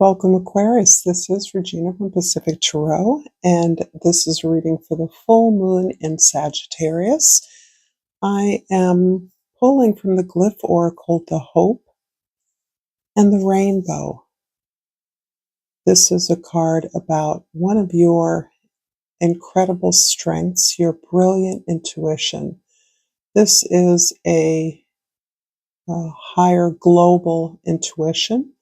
Welcome, Aquarius. This is Regina from Pacific Tarot, and this is a reading for the full moon in Sagittarius. I am pulling from the Glyph Oracle, the Hope and the Rainbow. This is a card about one of your incredible strengths, your brilliant intuition. This is a higher global intuition.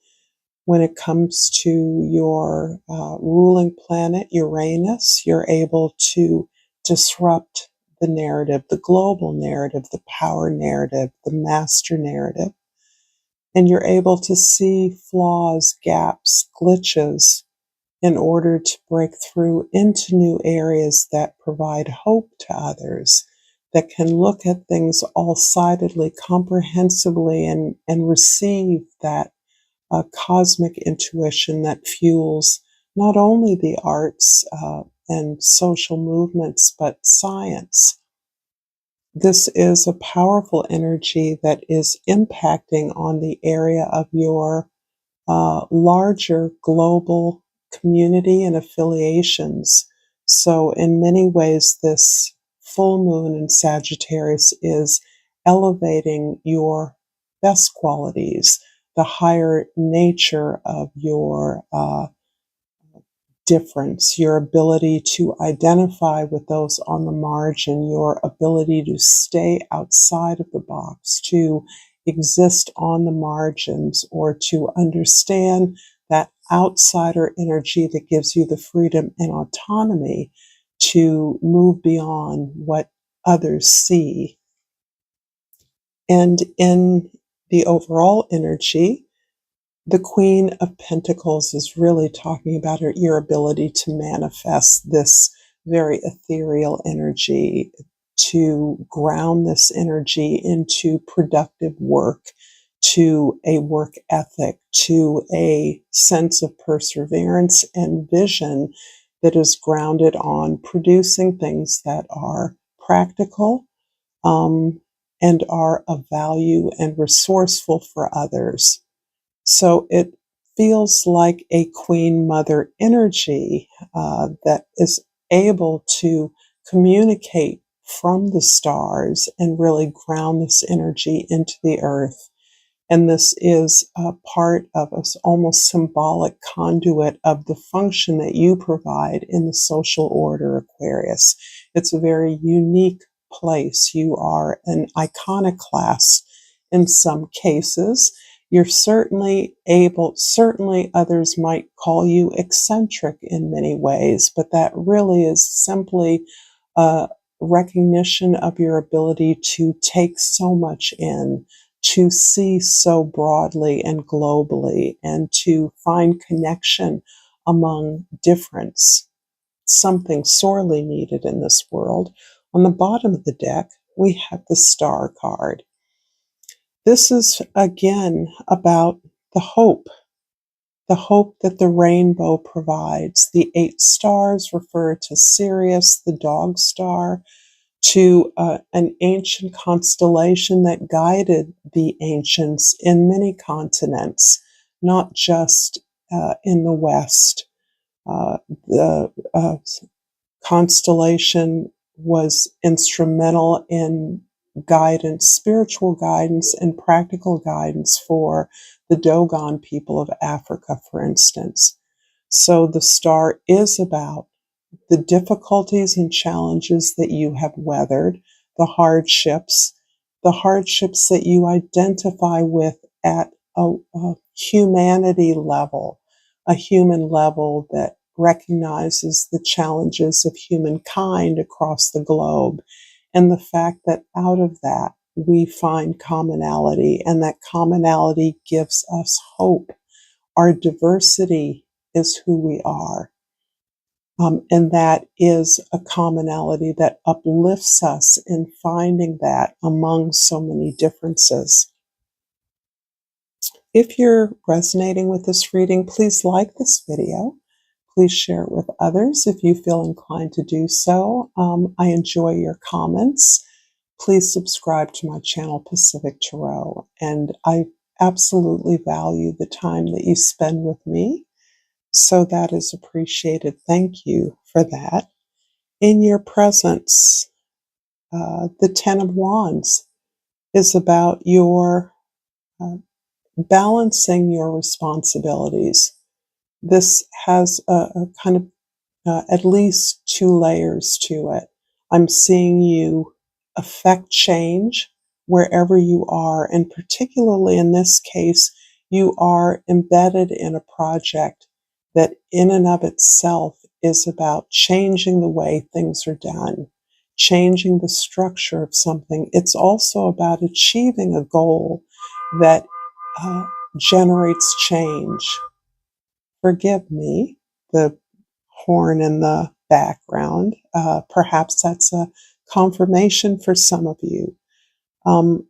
When it comes to your ruling planet, Uranus, you're able to disrupt the narrative, the global narrative, the power narrative, the master narrative. And you're able to see flaws, gaps, glitches in order to break through into new areas that provide hope to others, that can look at things all-sidedly, comprehensively, and receive that cosmic intuition that fuels not only the arts and social movements, but science. This is a powerful energy that is impacting on the area of your larger global community and affiliations. So in many ways, this full moon in Sagittarius is elevating your best qualities, the higher nature of your difference, your ability to identify with those on the margin, your ability to stay outside of the box, to exist on the margins, or to understand that outsider energy that gives you the freedom and autonomy to move beyond what others see. And in the overall energy, the Queen of Pentacles is really talking about your ability to manifest this very ethereal energy, to ground this energy into productive work, to a work ethic, to a sense of perseverance and vision that is grounded on producing things that are practical, and are of value and resourceful for others. So it feels like a Queen Mother energy that is able to communicate from the stars and really ground this energy into the earth. And this is a part of an almost symbolic conduit of the function that you provide in the social order, Aquarius. It's a very unique place. You are an iconoclast in some cases. You're certainly others might call you eccentric in many ways, but that really is simply a recognition of your ability to take so much in, to see so broadly and globally, and to find connection among difference, something sorely needed in this world. On the bottom of the deck, we have the Star card. This is, again, about the hope that the rainbow provides. The 8 stars refer to Sirius, the dog star, to an ancient constellation that guided the ancients in many continents, not just in the West. The constellation was instrumental in guidance, spiritual guidance, and practical guidance for the Dogon people of Africa, for instance. So the star is about the difficulties and challenges that you have weathered, the hardships that you identify with at a humanity level, a human level that recognizes the challenges of humankind across the globe, and the fact that out of that we find commonality, and that commonality gives us hope. Our diversity is who we are. And that is a commonality that uplifts us in finding that among so many differences. If you're resonating with this reading, please like this video. Please share it with others if you feel inclined to do so. I enjoy your comments. Please subscribe to my channel, Pacific Tarot, and I absolutely value the time that you spend with me. So that is appreciated. Thank you for that. In your presence, the Ten of Wands is about your uh, balancing your responsibilities. This has a kind of at least two layers to it. I'm seeing you affect change wherever you are, and particularly in this case, you are embedded in a project that, in and of itself, is about changing the way things are done, changing the structure of something. It's also about achieving a goal that uh, generates change. Forgive me, the horn in the background. Perhaps that's a confirmation for some of you.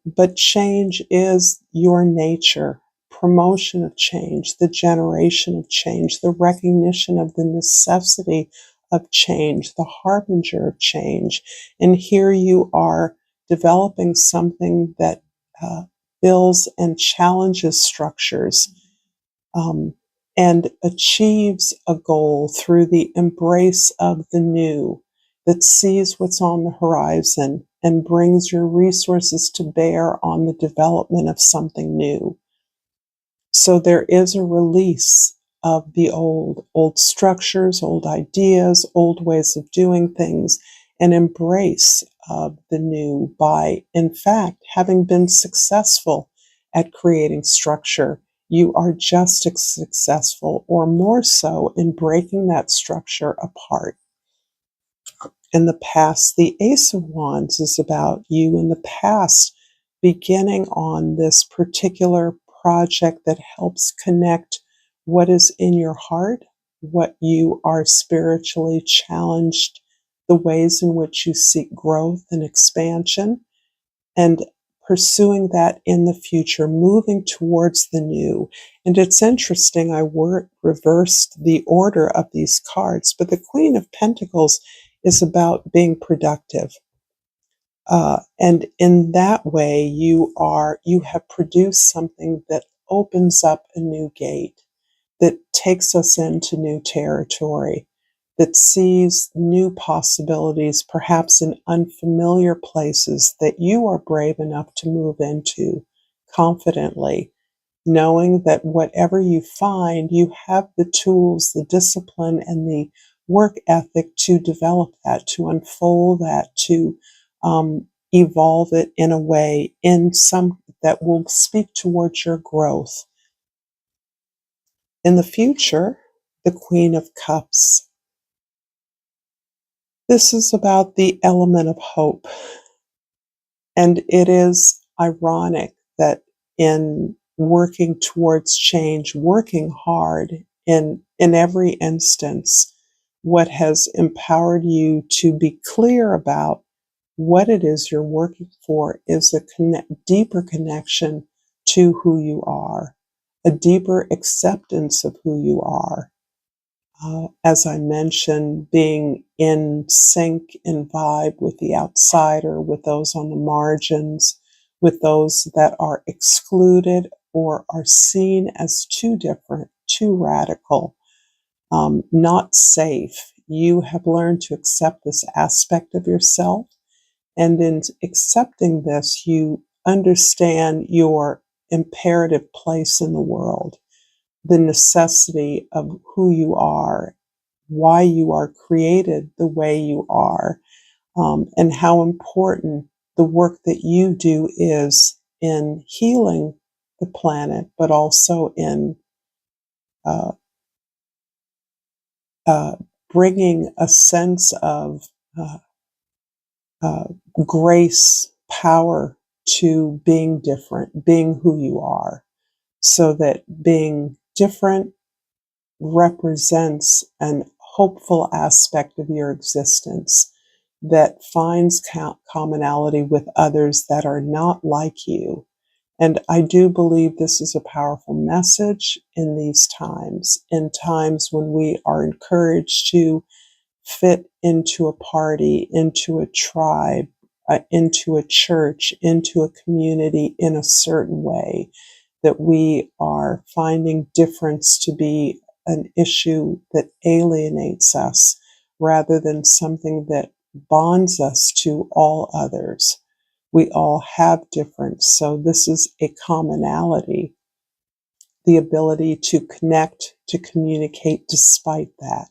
But change is your nature. Promotion of change, the generation of change, the recognition of the necessity of change, the harbinger of change. And here you are developing something that builds and challenges structures, um, and achieves a goal through the embrace of the new, that sees what's on the horizon and brings your resources to bear on the development of something new. So there is a release of the old structures, old ideas, old ways of doing things, and embrace of the new by, in fact, having been successful at creating structure. You are just as successful, or more so, in breaking that structure apart. In the past, the Ace of Wands is about you in the past beginning on this particular project that helps connect what is in your heart, what you are spiritually challenged, the ways in which you seek growth and expansion, and pursuing that in the future, moving towards the new. And it's interesting, I reversed the order of these cards, but the Queen of Pentacles is about being productive. And in that way, you have produced something that opens up a new gate, that takes us into new territory, that sees new possibilities, perhaps in unfamiliar places that you are brave enough to move into confidently, knowing that whatever you find, you have the tools, the discipline, and the work ethic to develop that, to unfold that, to evolve it in a way in some that will speak towards your growth. In the future, the Queen of Cups. This is about the element of hope. And it is ironic that in working towards change, working hard in every instance, what has empowered you to be clear about what it is you're working for is a deeper connection to who you are, a deeper acceptance of who you are. As I mentioned, being in sync and vibe with the outsider, with those on the margins, with those that are excluded or are seen as too different, too radical, not safe. You have learned to accept this aspect of yourself. And in accepting this, you understand your imperative place in the world, the necessity of who you are, why you are created the way you are, and how important the work that you do is in healing the planet, but also in uh, uh, bringing a sense of uh, uh, grace, power to being different, being who you are, so that being different represents an hopeful aspect of your existence that finds commonality with others that are not like you. And I do believe this is a powerful message in these times, in times when we are encouraged to fit into a party, into a tribe, into a church, into a community in a certain way, that we are finding difference to be an issue that alienates us rather than something that bonds us to all others. We all have difference, so this is a commonality, the ability to connect, to communicate despite that.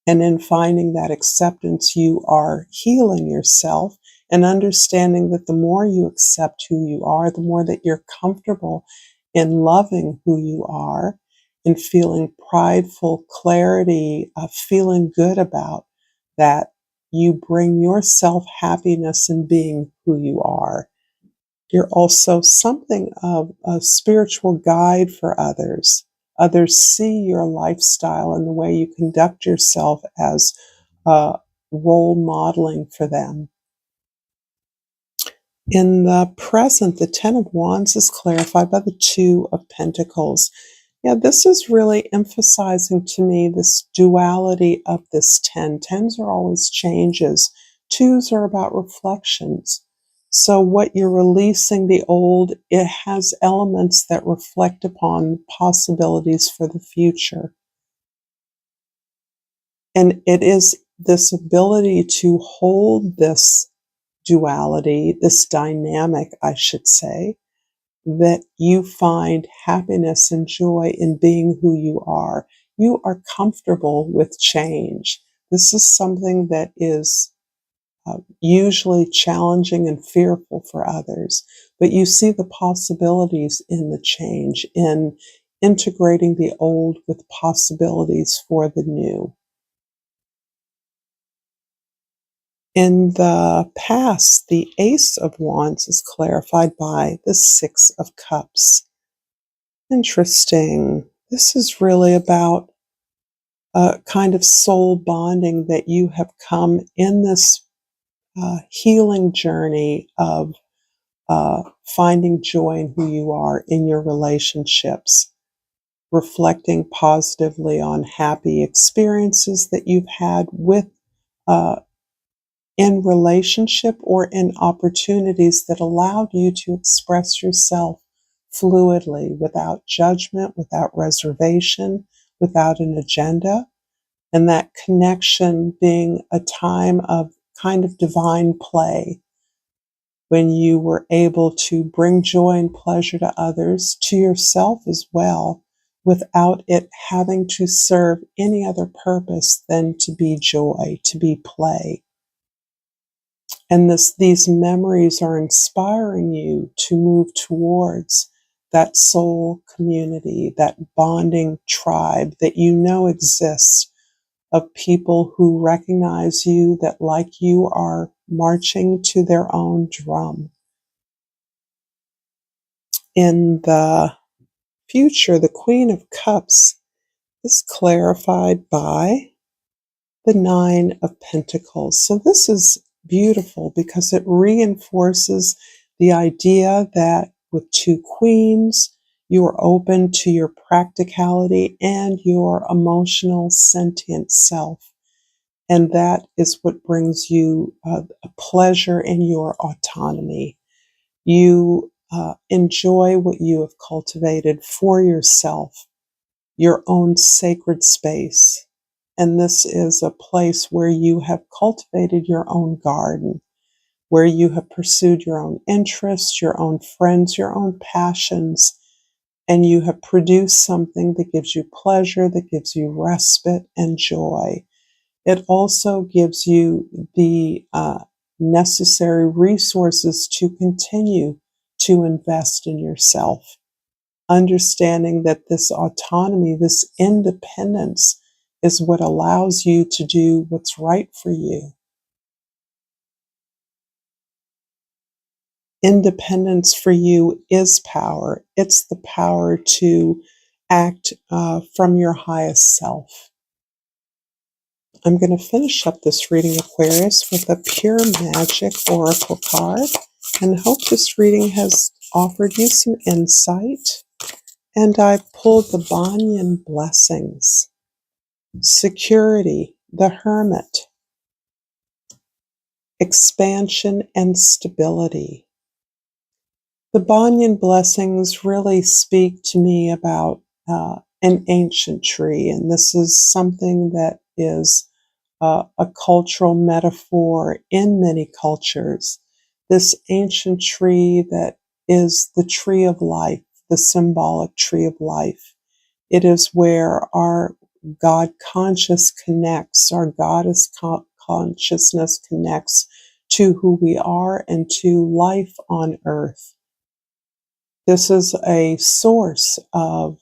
And in finding that acceptance, you are healing yourself and understanding that the more you accept who you are, the more that you're comfortable in loving who you are and feeling prideful clarity, feeling good about that, you bring yourself happiness in being who you are. You're also something of a spiritual guide for others. Others see your lifestyle and the way you conduct yourself as role modeling for them. In the present, the Ten of Wands is clarified by the Two of Pentacles. Yeah, this is really emphasizing to me this duality of this 10. Tens are always changes. Twos are about reflections. So what you're releasing, the old, it has elements that reflect upon possibilities for the future. And it is this ability to hold this duality, this dynamic, I should say, that you find happiness and joy in being who you are. You are comfortable with change. This is something that is usually challenging and fearful for others, but you see the possibilities in the change, in integrating the old with possibilities for the new. In the past, the Ace of Wands is clarified by the Six of Cups. Interesting. This is really about a kind of soul bonding that you have come in this healing journey of finding joy in who you are in your relationships, reflecting positively on happy experiences that you've had with uh, in relationship or in opportunities that allowed you to express yourself fluidly, without judgment, without reservation, without an agenda, and that connection being a time of kind of divine play when you were able to bring joy and pleasure to others, to yourself as well, without it having to serve any other purpose than to be joy, to be play. And these memories are inspiring you to move towards that soul community, that bonding tribe that you know exists, of people who recognize you, that like you are marching to their own drum. In the future, the Queen of Cups is clarified by the Nine of Pentacles. So this is beautiful because it reinforces the idea that with two queens, you are open to your practicality and your emotional, sentient self. And that is what brings you a pleasure in your autonomy. You enjoy what you have cultivated for yourself, your own sacred space. And this is a place where you have cultivated your own garden, where you have pursued your own interests, your own friends, your own passions, and you have produced something that gives you pleasure, that gives you respite and joy. It also gives you the necessary resources to continue to invest in yourself, understanding that this autonomy, this independence, is what allows you to do what's right for you. Independence for you is power. It's the power to act from your highest self. I'm going to finish up this reading, Aquarius, with a Pure Magic Oracle card, and hope this reading has offered you some insight. And I've pulled the Banyan Blessings, Security, the Hermit, Expansion and Stability. The Banyan Blessings really speak to me about an ancient tree, and this is something that is a cultural metaphor in many cultures. This ancient tree that is the tree of life, the symbolic tree of life. It is where our God conscious connects, our goddess consciousness connects to who we are and to life on earth. This is a source of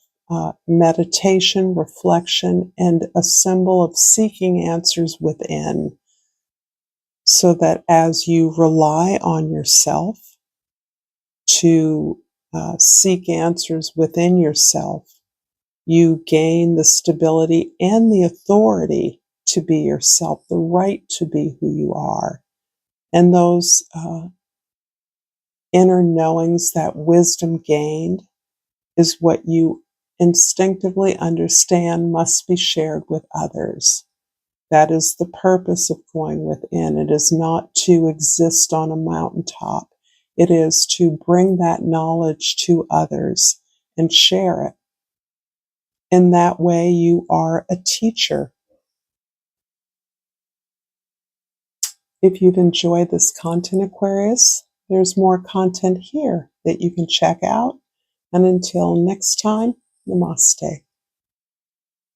meditation, reflection, and a symbol of seeking answers within, so that as you rely on yourself to seek answers within yourself, you gain the stability and the authority to be yourself, the right to be who you are. And those inner knowings, that wisdom gained, is what you instinctively understand must be shared with others. That is the purpose of going within. It is not to exist on a mountaintop. It is to bring that knowledge to others and share it. In that way, you are a teacher. If you've enjoyed this content, Aquarius, there's more content here that you can check out. And until next time, namaste.